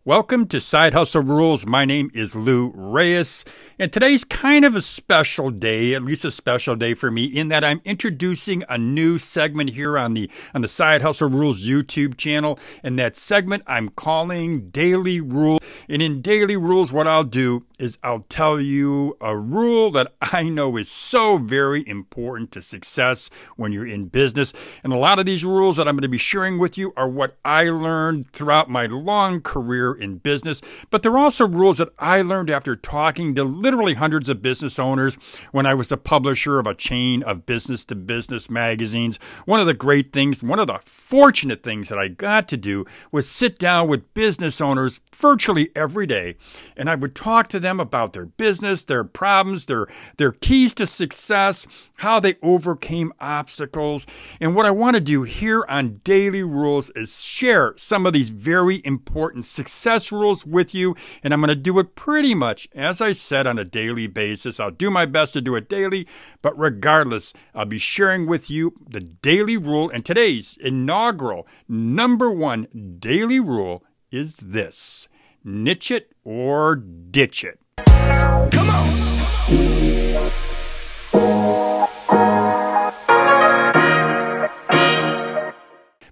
Welcome to Side Hustle Rules. My name is Lou Reyes, and today's kind of a special day, at least a special day for me, in that I'm introducing a new segment here on the Side Hustle Rules YouTube channel, and that segment I'm calling Daily Rule. And in Daily Rules, what I'll do is I'll tell you a rule that I know is so very important to success when you're in business. And a lot of these rules that I'm going to be sharing with you are what I learned throughout my long career in business, but they're also rules that I learned after talking to literally hundreds of business owners when I was a publisher of a chain of business-to-business magazines. One of the great things, one of the fortunate things that I got to do was sit down with business owners virtually every day, and I would talk to them about their business, their problems, their keys to success, how they overcame obstacles. And what I want to do here on Daily Rules is share some of these very important success rules with you, and I'm going to do it pretty much, as I said, on a daily basis. I'll do my best to do it daily, but regardless, I'll be sharing with you the daily rule, and today's inaugural #1 daily rule is this: niche it or ditch it. Come on!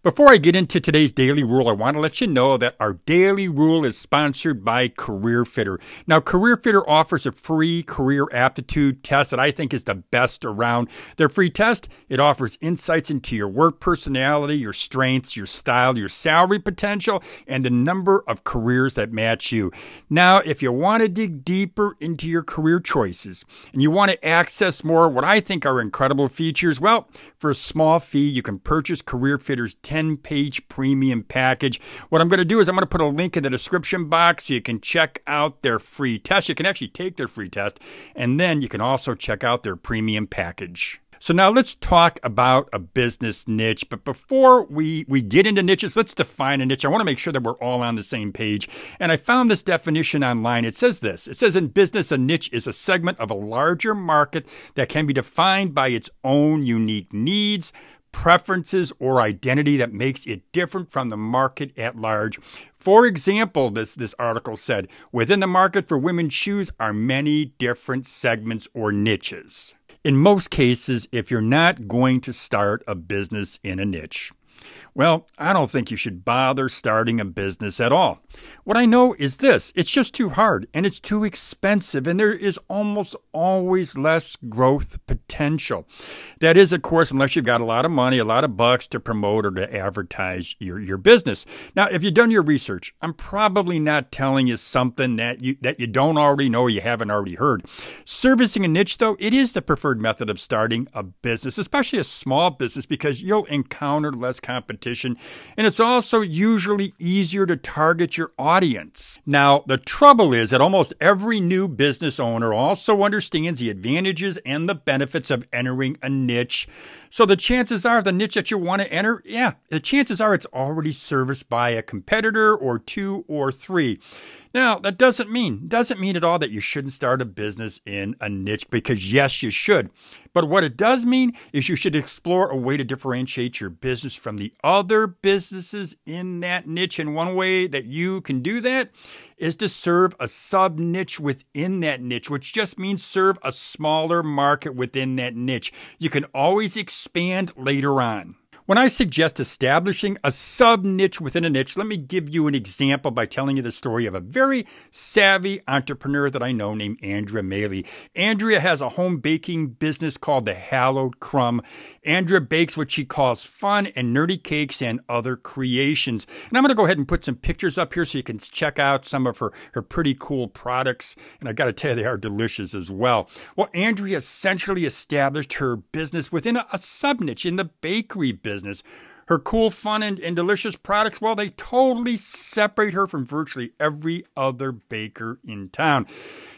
Before I get into today's daily rule, I want to let you know that our daily rule is sponsored by Career Fitter. Now, Career Fitter offers a free career aptitude test that I think is the best around. Their free test, it offers insights into your work personality, your strengths, your style, your salary potential, and the number of careers that match you. Now, if you want to dig deeper into your career choices and you want to access more what I think are incredible features, well, for a small fee, you can purchase Career Fitter's 10-page premium package. What I'm going to do is I'm going to put a link in the description box so you can check out their free test. You can actually take their free test, and then you can also check out their premium package. So now let's talk about a business niche. But before we get into niches, let's define a niche. I want to make sure that we're all on the same page. And I found this definition online. It says this. It says in business, a niche is a segment of a larger market that can be defined by its own unique needs, preferences, or identity that makes it different from the market at large. For example, this article said, within the market for women's shoes are many different segments or niches. In most cases, if you're not going to start a business in a niche, well, I don't think you should bother starting a business at all. What I know is this: it's just too hard and it's too expensive, and there is almost always less growth potential. That is, of course, unless you've got a lot of money, a lot of bucks to promote or to advertise your business. Now, if you've done your research, I'm probably not telling you something that you don't already know or you haven't already heard. Servicing a niche, though, it is the preferred method of starting a business, especially a small business, because you'll encounter less competition, and it's also usually easier to target your audience. Now, the trouble is that almost every new business owner also understands the advantages and the benefits of entering a niche. So the chances are the niche that you want to enter, the chances are it's already serviced by a competitor or two or three. Now, that doesn't mean at all that you shouldn't start a business in a niche, because yes, you should. But what it does mean is you should explore a way to differentiate your business from the other businesses in that niche. And one way that you can do that is to serve a sub-niche within that niche, which just means serve a smaller market within that niche. You can always expand later on. When I suggest establishing a sub-niche within a niche, let me give you an example by telling you the story of a very savvy entrepreneur that I know named Andrea Maley. Andrea has a home baking business called The Hallowed Crumb. Andrea bakes what she calls fun and nerdy cakes and other creations. And I'm going to go ahead and put some pictures up here so you can check out some of her pretty cool products. And I got to tell you, they are delicious as well. Well, Andrea essentially established her business within a sub-niche in the bakery business. Her cool, fun, and delicious products, well, they totally separate her from virtually every other baker in town.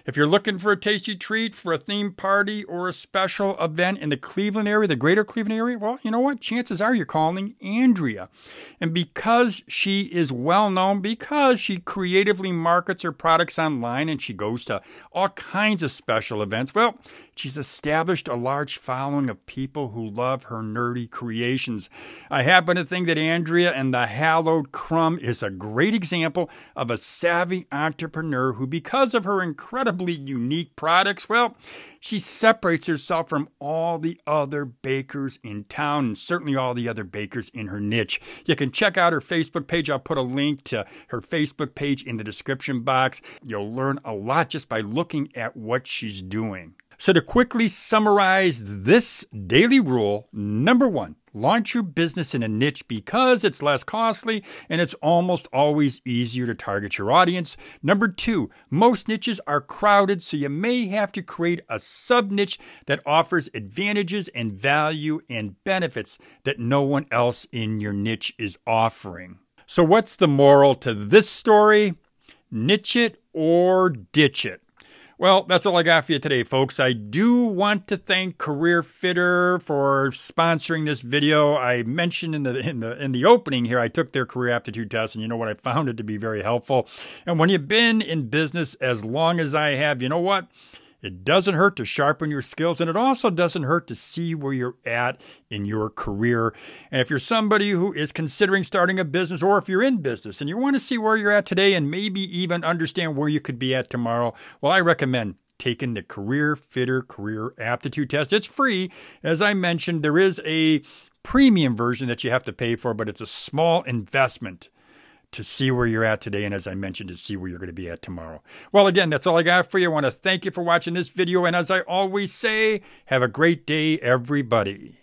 If you're looking for a tasty treat for a theme party or a special event in the Cleveland area, the greater Cleveland area, well, you know what? Chances are you're calling Andrea. And because she is well known, because she creatively markets her products online and she goes to all kinds of special events, well, She's established a large following of people who love her nerdy creations. I happen to think that Andrea and the Hallowed Crumb is a great example of a savvy entrepreneur who, because of her incredibly unique products, well, she separates herself from all the other bakers in town and certainly all the other bakers in her niche. You can check out her Facebook page. I'll put a link to her Facebook page in the description box. You'll learn a lot just by looking at what she's doing. So to quickly summarize this daily rule, number 1, launch your business in a niche because it's less costly and it's almost always easier to target your audience. Number 2, most niches are crowded, so you may have to create a sub-niche that offers advantages and value and benefits that no one else in your niche is offering. So what's the moral to this story? Niche it or ditch it. Well, that's all I got for you today, folks. I do want to thank Career Fitter for sponsoring this video. I mentioned in the opening here, I took their career aptitude test, and you know what? I found it to be very helpful. And when you've been in business as long as I have, you know what? It doesn't hurt to sharpen your skills, and it also doesn't hurt to see where you're at in your career. And if you're somebody who is considering starting a business, or if you're in business and you want to see where you're at today and maybe even understand where you could be at tomorrow, well, I recommend taking the Career Fitter Career Aptitude Test. It's free. As I mentioned, there is a premium version that you have to pay for, but it's a small investment to see where you're at today, and as I mentioned, to see where you're going to be at tomorrow. Well, again, that's all I got for you. I want to thank you for watching this video, and as I always say, have a great day, everybody.